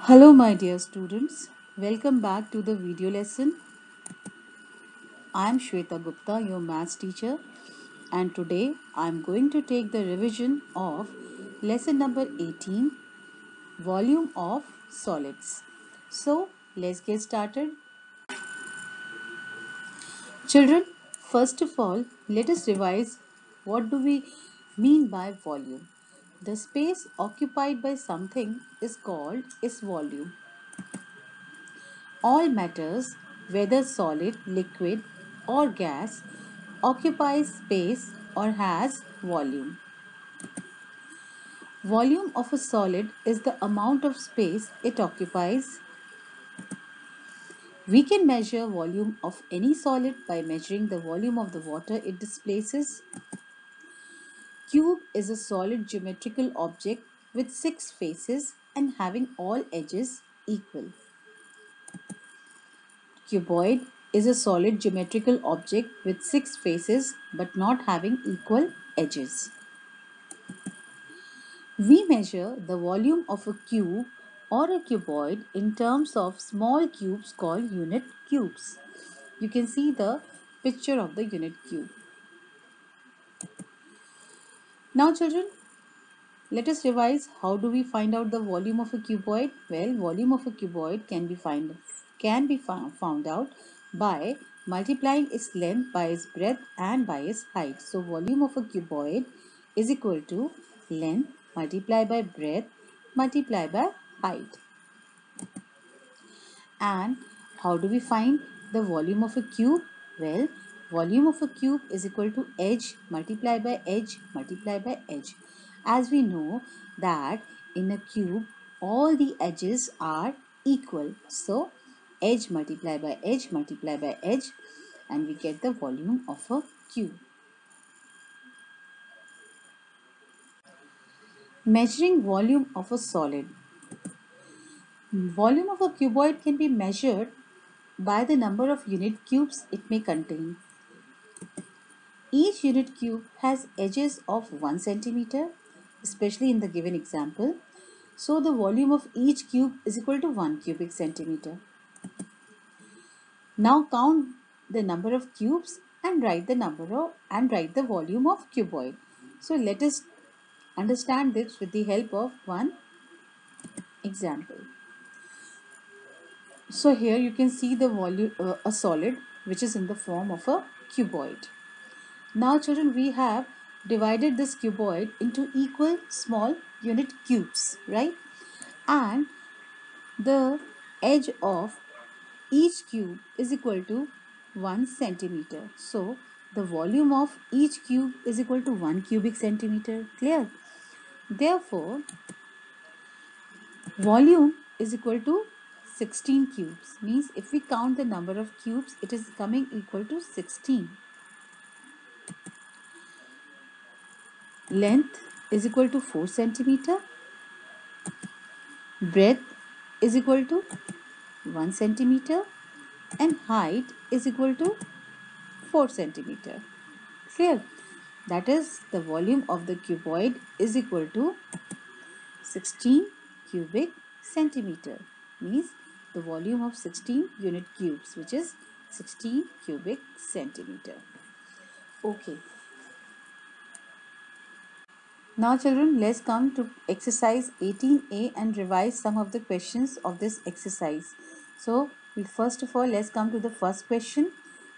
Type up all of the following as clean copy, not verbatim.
Hello my dear students, welcome back to the video lesson. I am Shweta Gupta, your maths teacher, and today I am going to take the revision of lesson number 18, volume of solids. So let's get started. Children, first of all, let us revise what do we mean by volume. The space occupied by something is called its volume. All matters, whether solid, liquid, or gas, occupies space or has volume. Volume of a solid is the amount of space it occupies. We can measure volume of any solid by measuring the volume of the water it displaces. Cube is a solid geometrical object with 6 faces and having all edges equal. Cuboid is a solid geometrical object with 6 faces but not having equal edges. We measure the volume of a cube or a cuboid in terms of small cubes called unit cubes. You can see the picture of the unit cube. Now children, let us revise how do we find out the volume of a cuboid? Well, volume of a cuboid can be found out by multiplying its length by its breadth and by its height. So volume of a cuboid is equal to length multiplied by breadth multiplied by height. And how do we find the volume of a cube? Well, volume of a cube is equal to edge multiplied by edge multiplied by edge. As we know that in a cube, all the edges are equal. So, edge multiplied by edge multiplied by edge, and we get the volume of a cube. Measuring volume of a solid. Volume of a cuboid can be measured by the number of unit cubes it may contain. Each unit cube has edges of 1 centimeter, especially in the given example. So the volume of each cube is equal to 1 cubic centimeter. Now count the number of cubes and write the volume of cuboid. So let us understand this with the help of one example. So here you can see the volume a solid which is in the form of a cuboid. Now children, we have divided this cuboid into equal small unit cubes, right? And the edge of each cube is equal to 1 centimeter. So the volume of each cube is equal to 1 cubic centimeter. Clear? Therefore, volume is equal to 16 cubes. Means if we count the number of cubes, it is coming equal to 16. Length is equal to 4 centimeter. Breadth is equal to 1 centimeter and height is equal to 4 centimeter. Clear? That is, the volume of the cuboid is equal to 16 cubic centimeter. Means the volume of 16 unit cubes, which is 16 cubic centimeter. Okay. Now children, let's come to exercise 18A and revise some of the questions of this exercise. So, first of all, let's come to the first question.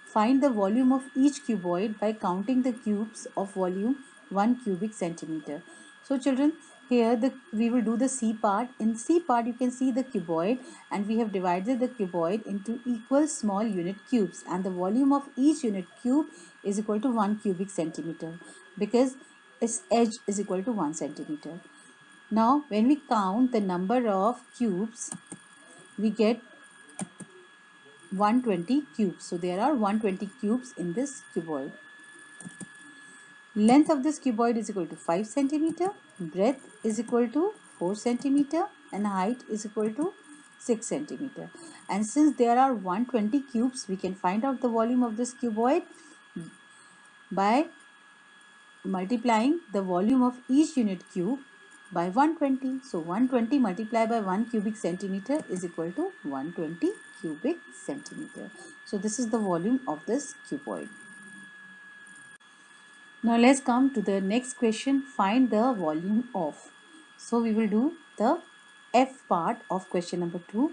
Find the volume of each cuboid by counting the cubes of volume 1 cubic centimeter. So children, here we will do the C part. In C part, you can see the cuboid and we have divided the cuboid into equal small unit cubes, and the volume of each unit cube is equal to 1 cubic centimeter because its edge is equal to 1 centimeter. Now, when we count the number of cubes, we get 120 cubes. So, there are 120 cubes in this cuboid. Length of this cuboid is equal to 5 centimeter. Breadth is equal to 4 centimeter. And height is equal to 6 centimeter. And since there are 120 cubes, we can find out the volume of this cuboid by multiplying the volume of each unit cube by 120. So 120 multiplied by 1 cubic centimeter is equal to 120 cubic centimeter. So this is the volume of this cuboid. Now let's come to the next question. Find the volume of. So we will do the F part of question number 2.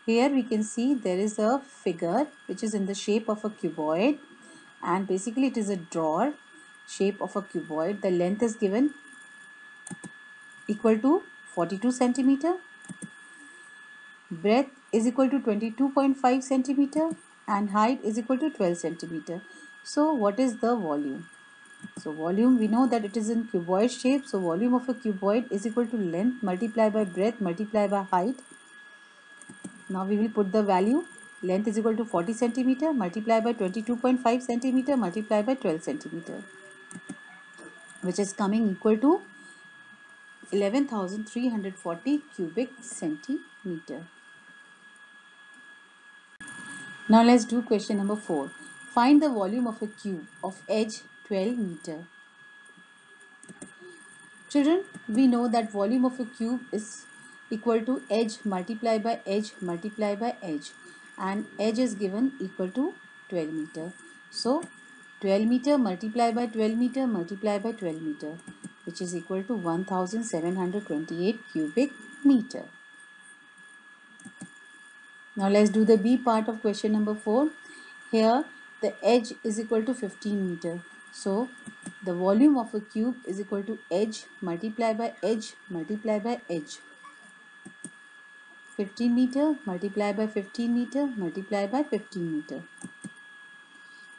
Here we can see there is a figure which is in the shape of a cuboid, and basically it is a drawer shape of a cuboid. The length is given equal to 42 centimeter. Breadth is equal to 22.5 centimeter and height is equal to 12 centimeter. So what is the volume? So volume, we know that it is in cuboid shape. So volume of a cuboid is equal to length multiplied by breadth multiplied by height. Now we will put the value. Length is equal to 40 centimeter multiplied by 22.5 centimeter multiplied by 12 centimeter, which is coming equal to 11,340 cubic centimeter. Now let's do question number 4. Find the volume of a cube of edge 12 meter. Children, we know that volume of a cube is equal to edge multiplied by edge multiplied by edge, and edge is given equal to 12 meter. So 12 meter multiplied by 12 meter multiplied by 12 meter, which is equal to 1728 cubic meter. Now let's do the B part of question number 4. Here the edge is equal to 15 meter. So the volume of a cube is equal to edge multiplied by edge multiplied by edge. 15 meter multiplied by 15 meter multiplied by 15 meter,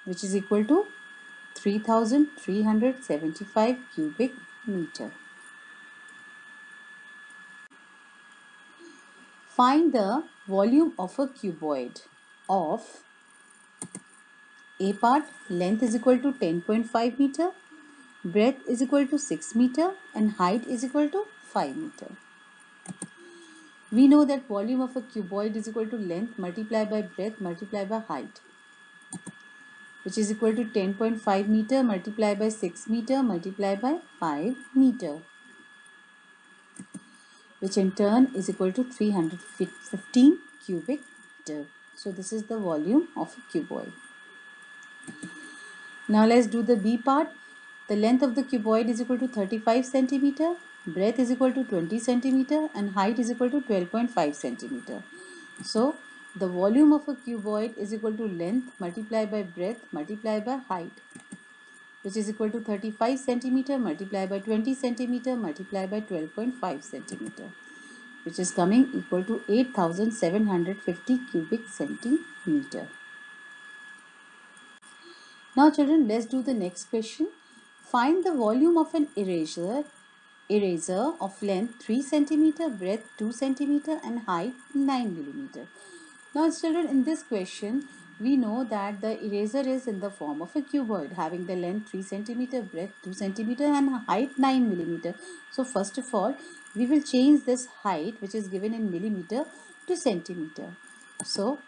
which is equal to 3375 cubic meter. Find the volume of a cuboid of A part. Length is equal to 10.5 meter, breadth is equal to 6 meter and height is equal to 5 meter. We know that volume of a cuboid is equal to length multiplied by breadth multiplied by height, which is equal to 10.5 meter multiplied by 6 meter multiplied by 5 meter, which in turn is equal to 315 cubic meter. So this is the volume of a cuboid. Now let's do the B part. The length of the cuboid is equal to 35 centimeter, breadth is equal to 20 centimeter and height is equal to 12.5 centimeter. So the volume of a cuboid is equal to length multiplied by breadth multiplied by height, which is equal to 35 centimeter multiplied by 20 centimeter multiplied by 12.5 centimeter, which is coming equal to 8750 cubic centimeter. Now children, let's do the next question. Find the volume of an eraser of length 3 centimeter, breadth 2 centimeter and height 9 millimeter. Now children, in this question, we know that the eraser is in the form of a cuboid having the length 3 centimeter, breadth 2 centimeter and height 9 millimeter. So first of all, we will change this height, which is given in millimeter, to centimeter. So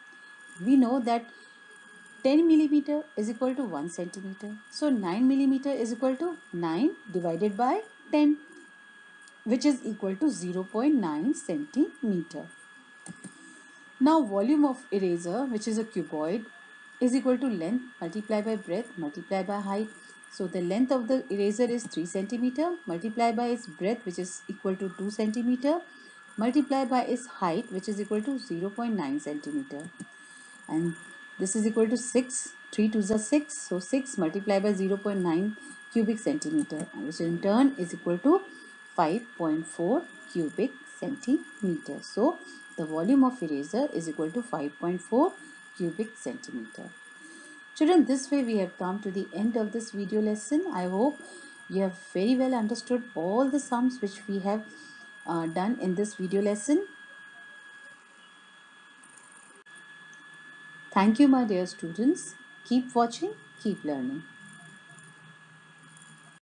we know that 10 millimeter is equal to 1 centimeter. So 9 millimeter is equal to 9 divided by 10, which is equal to 0.9 centimeter. Now volume of eraser, which is a cuboid, is equal to length multiplied by breadth multiplied by height. So the length of the eraser is 3 centimeter multiplied by its breadth, which is equal to 2 centimeter multiplied by its height, which is equal to 0.9 centimeter. And this is equal to 6. 3 to the 6. So 6 multiplied by 0.9 cubic centimeter, which in turn is equal to 5.4 cubic centimeter. So the volume of eraser is equal to 5.4 cubic centimeter. Children, this way we have come to the end of this video lesson. I hope you have very well understood all the sums which we have done in this video lesson. Thank you, my dear students. Keep watching, keep learning.